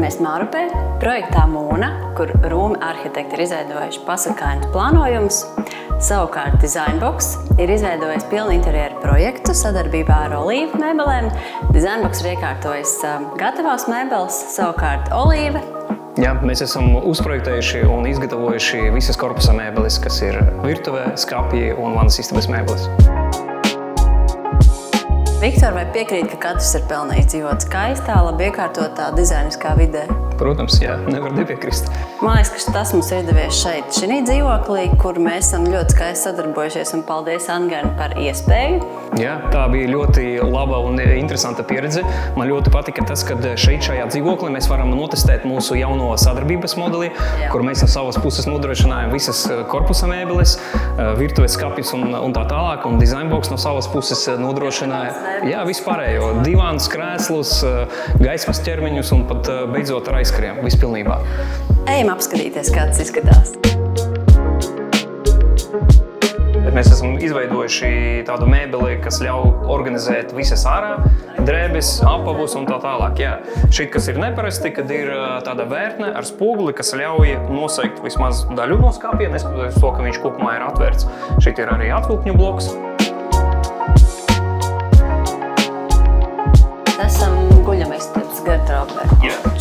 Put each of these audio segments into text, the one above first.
atrodamies Mārupē, projektā Mūna, kur Rūmi arhitekti ir izveidojuši pasakainus plānojumus. Savukārt Designbox ir izveidojis pilnu interjeru projektu sadarbībā ar Olīva mēbelēm. Designbox ir iekārtojis gatavās mēbeles, savukārt Olīva. Jā, mēs esam uzprojektējuši un izgatavojuši visas korpusa mēbeles, kas ir virtuvē, skapji un vannas istabas mēbeles. Viktor, vai piekrīt, ka katrs ir pelnījis dzīvot skaistā, labi iekārtotā, dizainiskā vidē? Protams, jā, nevar nepiekrist. Man liekas, ka tas mums ir izdevies šeit, šī dzīvoklī, kur mēs esam ļoti skaisti sadarbojušies, un paldies Angēn par iespēju. Jā, tā bija ļoti laba un interesanta pieredze. Man ļoti patika tas, ka šeit šajā dzīvoklī mēs varam notestēt mūsu jauno sadarbības modeli, kur mēs no savas puses nodrošinājām visas korpusa mēbeles, virtuves skapjus un tā tālāk, un Designbox no savas puses nodrošināja vispārējo divānus, krēslus, gaismas ķermeņus un pat beidzot ar aizkariem vispilnībā. Ejam apskatīties, kā tas izskatās. Mēs esam izveidojuši tādu mēbeli, kas ļauj organizēt visas ārā, drēbes, apavus un tā tālāk. Jā. Šeit, kas ir neparasti, kad ir tāda vērtne ar spoguli, kas ļauj nosegt vismaz daļu no skapja, neskatoties to, ka viņš kopumā ir atvērts. Šeit ir arī atvilkņu bloks. Esam guļamistabas garderobē.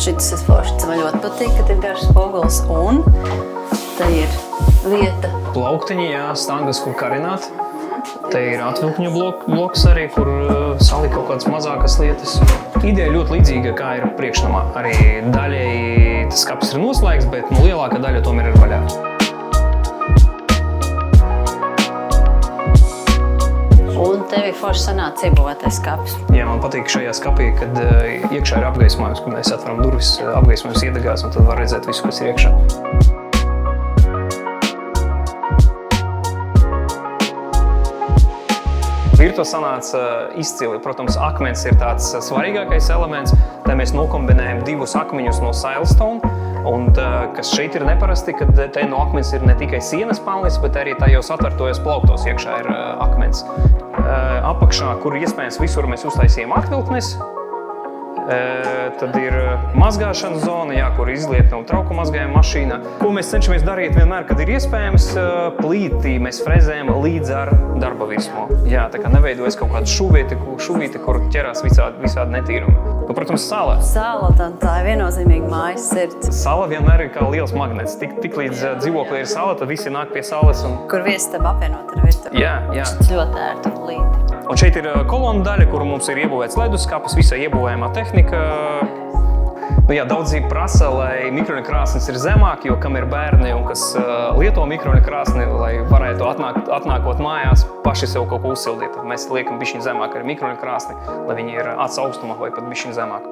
Šis ir foršs, man ļoti patīk, kad ir garš spogulis un te ir vieta. Plauktiņi, jā, stangas, kur karināt. Te ir atvilkņu bloks arī, kur salikt kaut kādas mazākas lietas. Ideja ļoti līdzīga, kā ir priekšnamā. Arī daļēji tas skapis ir noslēgts, bet lielākā daļa tomēr ir vaļā. Un tev ir forši sanāca iebūvētais skapis. Jā, man patīk šajā skapī, kad iekšā ir apgaismojums, kad mēs atveram durvis, apgaismojums iedegās un tad var redzēt visu, kas ir iekšā. Virtuve sanāca izcili. Protams, akmens ir tāds svarīgākais elements. Te mēs nokombinējam divus akmeņus no Silestone. Un kas šeit ir neparasti, kad te no akmens ir ne tikai sienas palnis, bet arī tajos atvertojos plauktos iekšā ir akmens. Apakšā, kur iespējams visur mēs uztaisījām atvilknes, tad ir mazgāšanas zona, kur izliet no trauku mazgājuma mašīna. Ko mēs cenšamies darīt vienmēr, kad ir iespējams, plītī mēs frezējam līdz ar darba virsmu. Jā, tā kā neveidojas kaut kāda šuvīte, kur ķerās visādi netīrumi. Protams, sala. Sala, tā ir viennozīmīga mājas sirds. Sala vienmēr ir kā liels magnets. Tik līdz dzīvoklī ir sala, tad visi nāk pie salas. Kur viesistaba apvienot ar virtuvi. Jā. Tas ļoti ērti un līti. Un šeit ir kolonu daļa, kur mums ir iebūvēts leduskapis, visai iebūvējumā tehnika. Daudzi prasa, lai mikroļu krāsnes ir zemāk, jo kam ir bērni un kas lieto mikroļu krāsni, lai varētu atnākot mājās, paši sev kaut ko uzsildīt. Mēs liekam bišķiņ zemāk ar mikroļu krāsni, lai viņi ir acu augstumā vai pat bišķiņ zemāk.